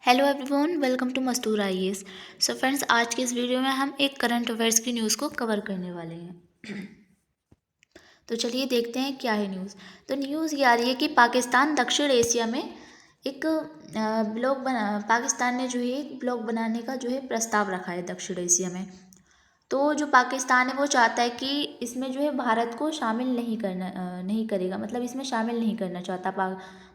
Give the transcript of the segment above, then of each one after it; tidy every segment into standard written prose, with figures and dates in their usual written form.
Hello everyone, welcome to Mastur IAS. So friends, आज के इस वीडियो में हम एक करंट अफेयर्स की न्यूज़ को कवर करने वाले हैं। तो चलिए देखते हैं क्या है न्यूज़। तो न्यूज़ ये आ रही है कि पाकिस्तान दक्षिण एशिया में एक पाकिस्तान ने जो है एक ब्लॉक बनाने का जो है प्रस्ताव रखा है दक्षिण एशिया में। तो जो पाकिस्तान है वो चाहता है कि इसमें जो है भारत को शामिल नहीं करेगा, मतलब इसमें शामिल नहीं करना चाहता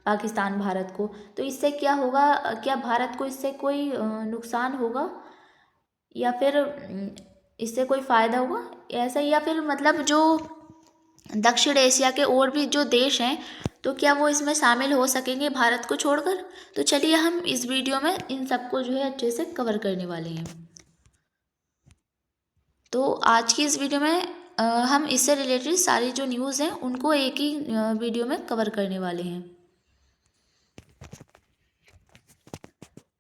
पाकिस्तान भारत को। तो इससे क्या होगा, क्या भारत को इससे कोई नुकसान होगा या फिर इससे कोई फ़ायदा होगा ऐसा, या फिर मतलब जो दक्षिण एशिया के और भी जो देश हैं तो क्या वो इसमें शामिल हो सकेंगे भारत को छोड़कर। तो चलिए हम इस वीडियो में इन सबको जो है अच्छे से कवर करने वाले हैं। तो आज की इस वीडियो में हम इससे रिलेटेड सारी जो न्यूज़ हैं उनको एक ही वीडियो में कवर करने वाले हैं।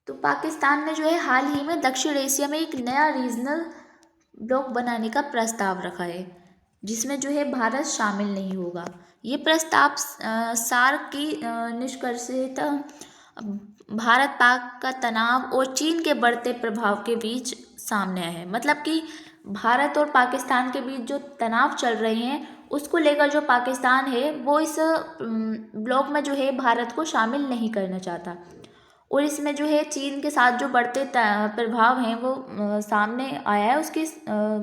तो पाकिस्तान ने जो है हाल ही में दक्षिण एशिया में एक नया रीजनल ब्लॉक बनाने का प्रस्ताव रखा है, जिसमें जो है भारत शामिल नहीं होगा। ये प्रस्ताव सार्क की निष्कर्षता, भारत पाक का तनाव और चीन के बढ़ते प्रभाव के बीच सामने आया है। मतलब कि भारत और पाकिस्तान के बीच जो तनाव चल रहे हैं उसको लेकर जो पाकिस्तान है वो इस ब्लॉक में जो है भारत को शामिल नहीं करना चाहता। और इसमें जो है चीन के साथ जो बढ़ते प्रभाव हैं वो सामने आया है, उसके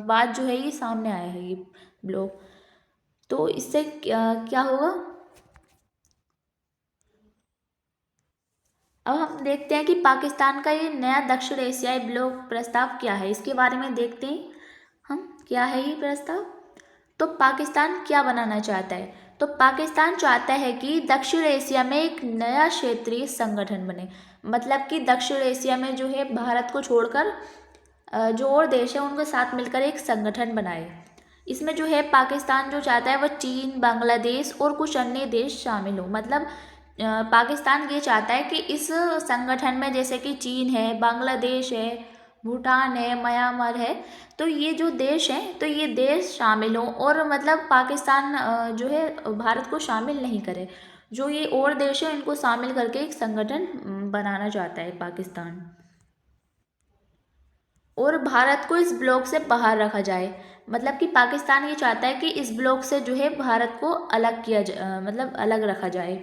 बाद जो है ये सामने आया है ये ब्लॉक। तो इससे क्या होगा, अब हम देखते हैं कि पाकिस्तान का ये नया दक्षिण एशियाई ब्लॉक प्रस्ताव क्या है। इसके बारे में देखते हैं हम क्या है ये प्रस्ताव। तो पाकिस्तान क्या बनाना चाहता है, तो पाकिस्तान चाहता है कि दक्षिण एशिया में एक नया क्षेत्रीय संगठन बने। मतलब कि दक्षिण एशिया में जो है भारत को छोड़कर जो और देश है उनके साथ मिलकर एक संगठन बनाए। इसमें जो है पाकिस्तान जो चाहता है वह चीन, बांग्लादेश और कुछ अन्य देश शामिल हो। मतलब पाकिस्तान ये चाहता है कि इस संगठन में जैसे कि चीन है, बांग्लादेश है, भूटान है, म्यांमार है, तो ये जो देश हैं तो ये देश शामिल हों, और मतलब पाकिस्तान जो है भारत को शामिल नहीं करे। जो ये और देश हैं इनको शामिल करके एक संगठन बनाना चाहता है पाकिस्तान, और भारत को इस ब्लॉक से बाहर रखा जाए। मतलब कि पाकिस्तान ये चाहता है कि इस ब्लॉक से जो है भारत को अलग किया जाए, मतलब अलग रखा जाए।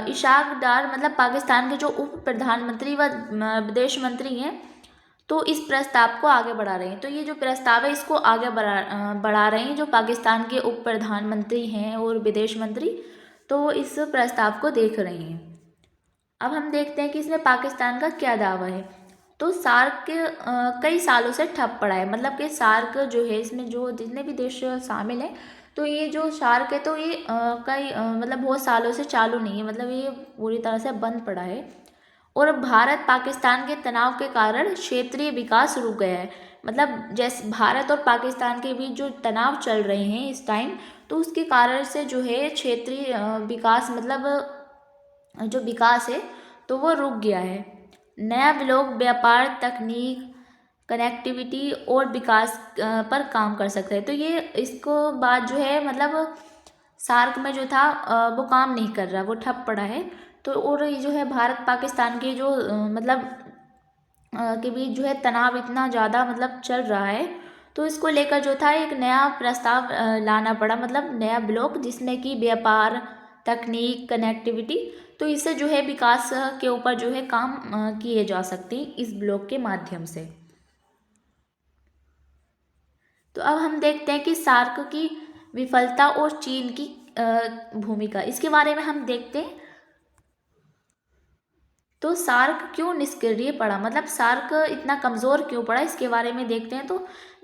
इशाक डार मतलब पाकिस्तान के जो उप प्रधानमंत्री व विदेश मंत्री हैं तो इस प्रस्ताव को आगे बढ़ा रहे हैं। तो ये जो प्रस्ताव है इसको आगे बढ़ा रहे हैं जो पाकिस्तान के उप प्रधानमंत्री हैं और विदेश मंत्री, तो इस प्रस्ताव को देख रहे हैं। अब हम देखते हैं कि इसमें पाकिस्तान का क्या दावा है। तो सार्क के कई सालों से ठप पड़ा है। मतलब कि सार्क जो है इसमें जो जितने भी देश शामिल हैं तो ये जो सार्क है तो ये मतलब बहुत सालों से चालू नहीं है, मतलब ये पूरी तरह से बंद पड़ा है। और भारत पाकिस्तान के तनाव के कारण क्षेत्रीय विकास रुक गया है। मतलब जैसे भारत और पाकिस्तान के बीच जो तनाव चल रहे हैं इस टाइम, तो उसके कारण से जो है क्षेत्रीय विकास, मतलब जो विकास है तो वो रुक गया है। नया ब्लॉक व्यापार, तकनीक, कनेक्टिविटी और विकास पर काम कर सकते हैं। तो ये इसको बाद जो है मतलब सार्क में जो था वो काम नहीं कर रहा, वो ठप पड़ा है। तो और ये जो है भारत पाकिस्तान के जो मतलब के बीच जो है तनाव इतना ज़्यादा मतलब चल रहा है, तो इसको लेकर जो था एक नया प्रस्ताव लाना पड़ा, मतलब नया ब्लॉक जिसमें कि व्यापार, तकनीक, कनेक्टिविटी, तो इससे जो है विकास के ऊपर जो है काम किए जा सकते हैं इस ब्लॉक के माध्यम से। तो अब हम देखते हैं कि सार्क की विफलता और चीन की भूमिका, इसके बारे में हम देखते हैं। तो सार्क क्यों निष्क्रिय पड़ा, मतलब सार्क इतना कमज़ोर क्यों पड़ा, इसके बारे में देखते हैं। तो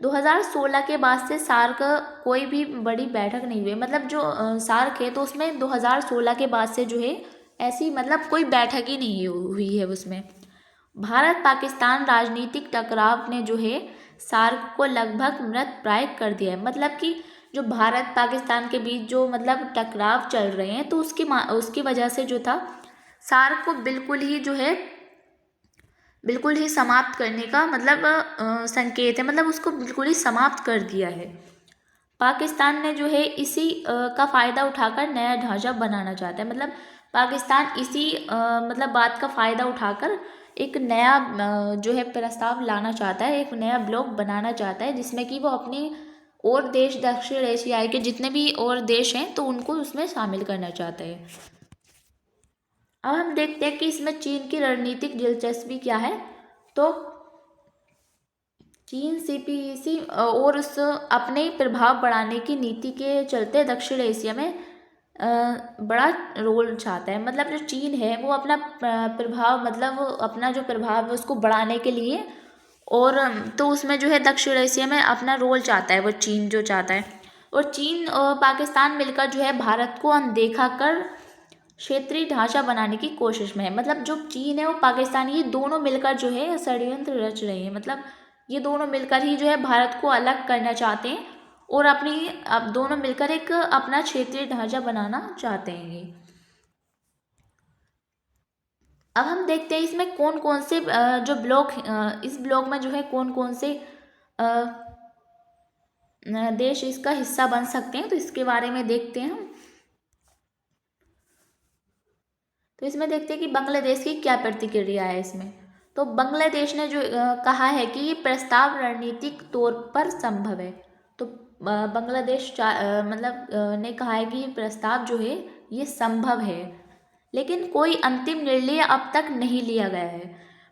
2016 के बाद से सार्क कोई भी बड़ी बैठक नहीं हुई। मतलब जो सार्क है तो उसमें 2016 के बाद से जो है ऐसी मतलब कोई बैठक ही नहीं हुई है उसमें। भारत पाकिस्तान राजनीतिक टकराव ने जो है सार्क को लगभग मृत प्राय कर दिया है। मतलब कि जो भारत पाकिस्तान के बीच जो मतलब टकराव चल रहे हैं तो उसकी वजह से जो था सार्क को बिल्कुल ही समाप्त करने का मतलब संकेत है, मतलब उसको बिल्कुल ही समाप्त कर दिया है। पाकिस्तान ने जो है इसी का फ़ायदा उठाकर नया ढांचा बनाना चाहता है। मतलब पाकिस्तान इसी मतलब बात का फ़ायदा उठाकर एक नया जो है प्रस्ताव लाना चाहता है, एक नया ब्लॉक बनाना चाहता है, जिसमें कि वो अपनी और देश दक्षिण एशियाई के जितने भी और देश हैं तो उनको उसमें शामिल करना चाहता है। अब हम देखते हैं कि इसमें चीन की रणनीतिक दिलचस्पी क्या है। तो चीन सीपीईसी और उस अपने प्रभाव बढ़ाने की नीति के चलते दक्षिण एशिया में बड़ा रोल चाहता है। मतलब जो चीन है वो अपना प्रभाव, मतलब अपना जो प्रभाव है उसको बढ़ाने के लिए, और तो उसमें जो है दक्षिण एशिया में अपना रोल चाहता है वो, चीन जो चाहता है। और चीन और पाकिस्तान मिलकर जो है भारत को अनदेखा कर क्षेत्रीय ढांचा बनाने की कोशिश में है। मतलब जो चीन है वो पाकिस्तान, ये दोनों मिलकर जो है षड्यंत्र रच रहे हैं। मतलब ये दोनों मिलकर ही जो है भारत को अलग करना चाहते हैं और अब दोनों मिलकर एक अपना क्षेत्रीय ढांचा बनाना चाहते हैं ये। अब हम देखते हैं इसमें कौन कौन से जो ब्लॉक, इस ब्लॉक में जो है कौन कौन से देश इसका हिस्सा बन सकते हैं, तो इसके बारे में देखते हैं हम। तो इसमें देखते हैं कि बांग्लादेश की क्या प्रतिक्रिया है इसमें। तो बांग्लादेश ने जो कहा है कि ये प्रस्ताव रणनीतिक तौर पर संभव है। तो बांग्लादेश ने कहा है कि ये प्रस्ताव जो है ये संभव है, लेकिन कोई अंतिम निर्णय अब तक नहीं लिया गया है।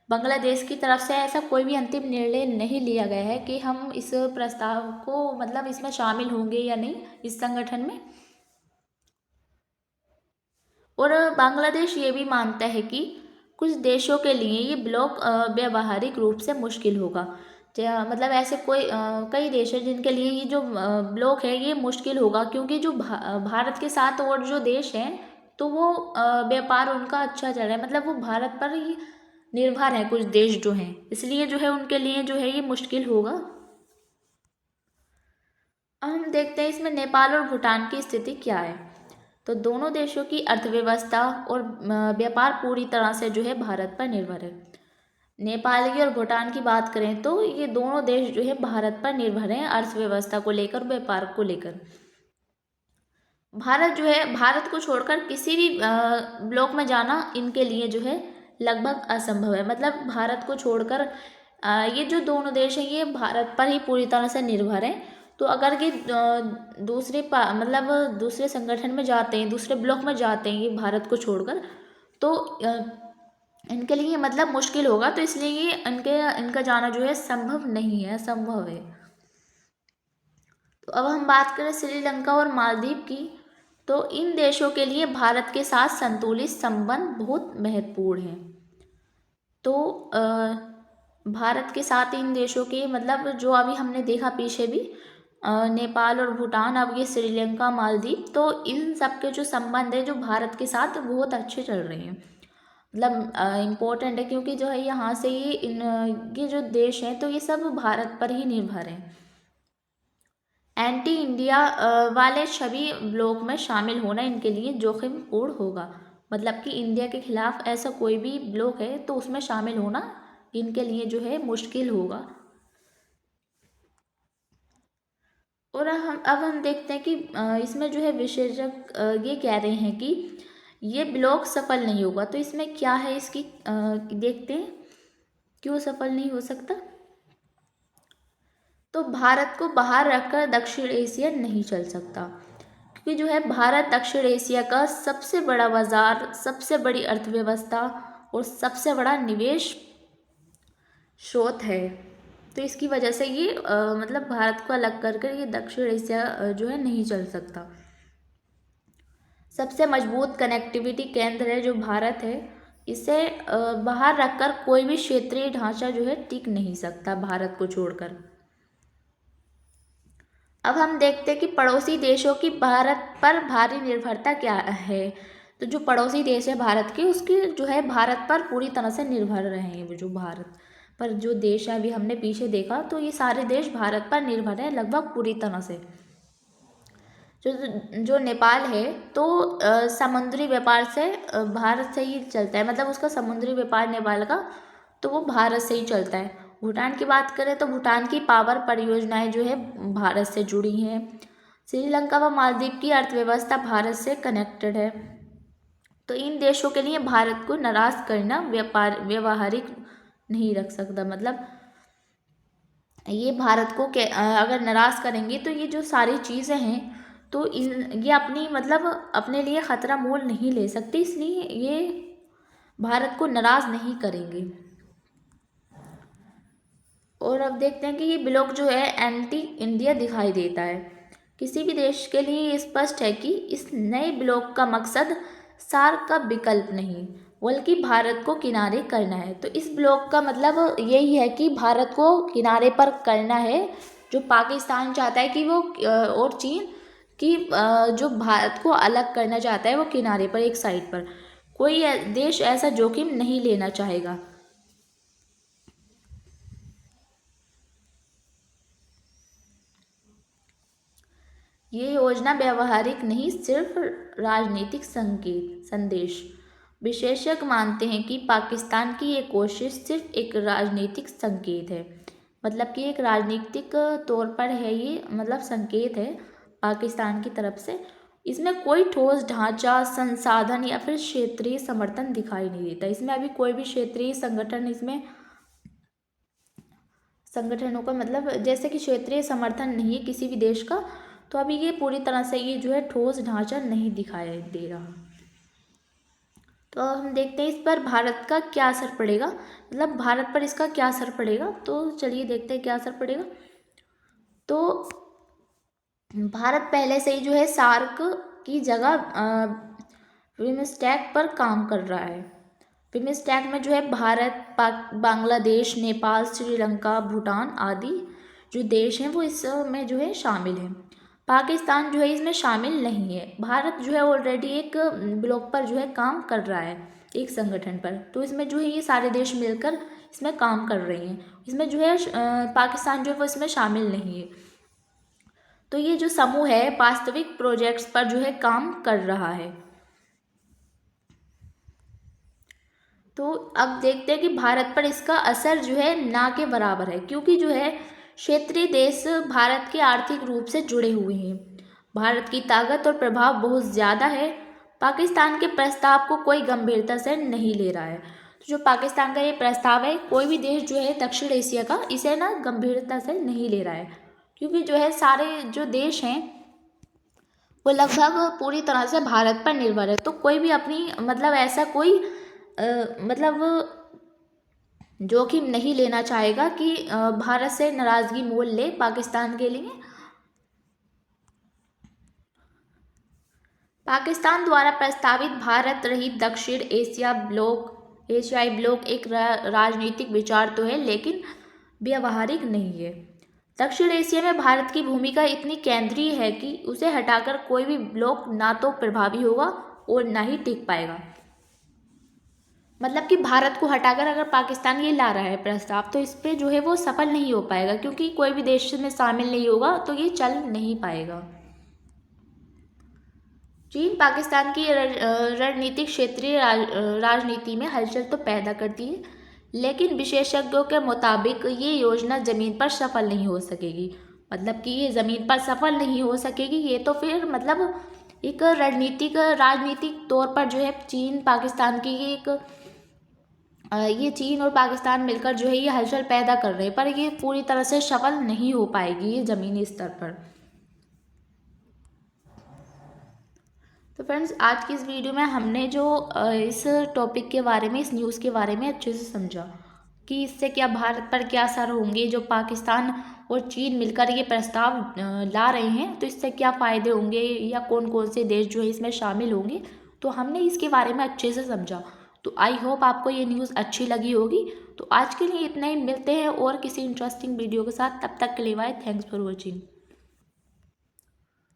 बांग्लादेश की तरफ से ऐसा कोई भी अंतिम निर्णय नहीं लिया गया है कि हम इस प्रस्ताव को, मतलब इसमें शामिल होंगे या नहीं इस संगठन में। और बांग्लादेश ये भी मानता है कि कुछ देशों के लिए ये ब्लॉक व्यावहारिक रूप से मुश्किल होगा। मतलब ऐसे कई देश हैं जिनके लिए ये जो ब्लॉक है ये मुश्किल होगा, क्योंकि जो भारत के साथ और जो देश हैं तो वो व्यापार उनका अच्छा चल रहा है। मतलब वो भारत पर ही निर्भर है कुछ देश जो हैं, इसलिए जो है उनके लिए जो है ये मुश्किल होगा। अब हम देखते हैं इसमें नेपाल और भूटान की स्थिति क्या है। तो दोनों देशों की अर्थव्यवस्था और व्यापार पूरी तरह से जो है भारत पर निर्भर है। नेपाल की और भूटान की बात करें तो ये दोनों देश जो है भारत पर निर्भर हैं अर्थव्यवस्था को लेकर, व्यापार को लेकर। भारत जो है, भारत को छोड़कर किसी भी ब्लॉक में जाना इनके लिए जो है लगभग असंभव है। मतलब भारत को छोड़कर ये जो दोनों देश हैं ये भारत पर ही पूरी तरह से निर्भर हैं। तो अगर ये दूसरे संगठन में जाते हैं, दूसरे ब्लॉक में जाते हैं ये भारत को छोड़कर, तो इनके लिए मतलब मुश्किल होगा। तो इसलिए ये इनका जाना जो है संभव नहीं है, असंभव है। तो अब हम बात करें श्रीलंका और मालदीव की। तो इन देशों के लिए भारत के साथ संतुलित संबंध बहुत महत्वपूर्ण है। तो भारत के साथ इन देशों के, मतलब जो अभी हमने देखा पीछे भी, नेपाल और भूटान, अब ये श्रीलंका, मालदीव, तो इन सब के जो संबंध है जो भारत के साथ बहुत अच्छे चल रहे हैं। मतलब इम्पोर्टेंट है, क्योंकि जो है यहाँ से ये जो देश हैं तो ये सब भारत पर ही निर्भर हैं। एंटी इंडिया वाले सभी ब्लॉक में शामिल होना इनके लिए जोखिमपूर्ण होगा। मतलब कि इंडिया के खिलाफ ऐसा कोई भी ब्लॉक है तो उसमें शामिल होना इनके लिए जो है मुश्किल होगा। और अब हम देखते हैं कि इसमें जो है विशेषज्ञ ये कह रहे हैं कि ये ब्लॉक सफल नहीं होगा। तो इसमें क्या है इसकी देखते हैं क्यों सफल नहीं हो सकता। तो भारत को बाहर रखकर दक्षिण एशिया नहीं चल सकता, क्योंकि जो है भारत दक्षिण एशिया का सबसे बड़ा बाजार, सबसे बड़ी अर्थव्यवस्था और सबसे बड़ा निवेश स्रोत है। तो इसकी वजह से ये मतलब भारत को अलग कर ये दक्षिण एशिया जो है नहीं चल सकता। सबसे मजबूत कनेक्टिविटी केंद्र है जो भारत है, इसे बाहर रखकर कोई भी क्षेत्रीय ढांचा जो है टिक नहीं सकता भारत को छोड़कर। अब हम देखते हैं कि पड़ोसी देशों की भारत पर भारी निर्भरता क्या है। तो जो पड़ोसी देश है भारत के, उसकी जो है भारत पर पूरी तरह से निर्भर रहे हैं। वो जो भारत पर जो देश है, अभी हमने पीछे देखा, तो ये सारे देश भारत पर निर्भर है लगभग पूरी तरह से। जो नेपाल है तो समुद्री व्यापार से भारत से ही चलता है। मतलब उसका समुद्री व्यापार नेपाल का, तो वो भारत से ही चलता है। भूटान की बात करें तो भूटान की पावर परियोजनाएं जो है भारत से जुड़ी हैं। श्रीलंका व मालदीव की अर्थव्यवस्था भारत से कनेक्टेड है। तो इन देशों के लिए भारत को नाराज़ करना व्यवहारिक नहीं रख सकता। मतलब ये भारत को अगर नाराज़ करेंगे तो ये जो सारी चीज़ें हैं तो ये अपनी मतलब अपने लिए ख़तरा मोल नहीं ले सकते, इसलिए ये भारत को नाराज़ नहीं करेंगे। और अब देखते हैं कि ये ब्लॉक जो है एंटी इंडिया दिखाई देता है। किसी भी देश के लिए ये स्पष्ट है कि इस नए ब्लॉक का मकसद सार्क का विकल्प नहीं बल्कि भारत को किनारे करना है। तो इस ब्लॉक का मतलब यही है कि भारत को किनारे पर करना है। जो पाकिस्तान चाहता है कि वो और चीन कि जो भारत को अलग करना चाहता है वो किनारे पर एक साइड पर, कोई देश ऐसा जोखिम नहीं लेना चाहेगा। ये योजना व्यवहारिक नहीं, सिर्फ राजनीतिक संदेश। विशेषज्ञ मानते हैं कि पाकिस्तान की ये कोशिश सिर्फ एक राजनीतिक संकेत है। मतलब कि एक राजनीतिक तौर पर है ये, मतलब संकेत है पाकिस्तान की तरफ से। इसमें कोई ठोस ढांचा, संसाधन या फिर क्षेत्रीय समर्थन दिखाई नहीं देता। इसमें अभी कोई भी क्षेत्रीय संगठनों का मतलब जैसे कि क्षेत्रीय समर्थन नहीं है किसी भी देश का। तो अभी ये पूरी तरह से ये जो है ठोस ढांचा नहीं दिखाई दे रहा। तो हम देखते हैं इस पर भारत का क्या असर पड़ेगा, मतलब भारत पर इसका क्या असर पड़ेगा। तो चलिए देखते हैं क्या असर पड़ेगा। तो भारत पहले से ही जो है सार्क की जगह बिम्स्टेक पर काम कर रहा है। बिम्स्टेक में जो है भारत, बांग्लादेश, नेपाल, श्रीलंका, भूटान आदि जो देश हैं वो इसमें जो है शामिल हैं। पाकिस्तान जो है इसमें शामिल नहीं है। भारत जो है ऑलरेडी एक ब्लॉक पर जो है काम कर रहा है, एक संगठन पर। तो इसमें जो है ये सारे देश मिलकर इसमें काम कर रहे हैं। इसमें जो है पाकिस्तान जो है वो इसमें शामिल नहीं है। तो ये जो समूह है वास्तविक प्रोजेक्ट्स पर जो है काम कर रहा है। तो अब देखते हैं कि भारत पर इसका असर जो है ना के बराबर है, क्योंकि जो है क्षेत्रीय देश भारत के आर्थिक रूप से जुड़े हुए हैं। भारत की ताकत और प्रभाव बहुत ज़्यादा है। पाकिस्तान के प्रस्ताव को कोई गंभीरता से नहीं ले रहा है। तो जो पाकिस्तान का ये प्रस्ताव है, कोई भी देश जो है दक्षिण एशिया का इसे ना गंभीरता से नहीं ले रहा है, क्योंकि जो है सारे जो देश हैं वो लगभग पूरी तरह से भारत पर निर्भर है। तो कोई भी अपनी मतलब ऐसा कोई मतलब जोखिम नहीं लेना चाहेगा कि भारत से नाराज़गी मोल ले पाकिस्तान के लिए। पाकिस्तान द्वारा प्रस्तावित भारत रहित दक्षिण एशियाई ब्लॉक एक राजनीतिक विचार तो है, लेकिन व्यवहारिक नहीं है। दक्षिण एशिया में भारत की भूमिका इतनी केंद्रीय है कि उसे हटाकर कोई भी ब्लॉक ना तो प्रभावी होगा और ना ही टिक पाएगा। मतलब कि भारत को हटाकर अगर पाकिस्तान ये ला रहा है प्रस्ताव, तो इस पर जो है वो सफल नहीं हो पाएगा, क्योंकि कोई भी देश में शामिल नहीं होगा तो ये चल नहीं पाएगा। चीन पाकिस्तान की रणनीतिक क्षेत्रीय राजनीति में हलचल तो पैदा करती है, लेकिन विशेषज्ञों के मुताबिक ये योजना ज़मीन पर सफल नहीं हो सकेगी। मतलब कि ये ज़मीन पर सफल नहीं हो सकेगी, ये तो फिर मतलब एक राजनीतिक तौर पर जो है चीन पाकिस्तान की ये चीन और पाकिस्तान मिलकर जो है ये हलचल पैदा कर रहे हैं, पर ये पूरी तरह से सफल नहीं हो पाएगी ये ज़मीनी स्तर पर। तो फ्रेंड्स, आज की इस वीडियो में हमने जो इस टॉपिक के बारे में, इस न्यूज़ के बारे में अच्छे से समझा कि इससे क्या भारत पर क्या असर होंगे। जो पाकिस्तान और चीन मिलकर ये प्रस्ताव ला रहे हैं, तो इससे क्या फ़ायदे होंगे या कौन कौन से देश जो है इसमें शामिल होंगे, तो हमने इसके बारे में अच्छे से समझा। तो आई होप आपको ये न्यूज़ अच्छी लगी होगी। तो आज के लिए इतना ही, मिलते हैं और किसी इंटरेस्टिंग वीडियो के साथ। तब तक के लिए बाय, थैंक्स फॉर वॉचिंग।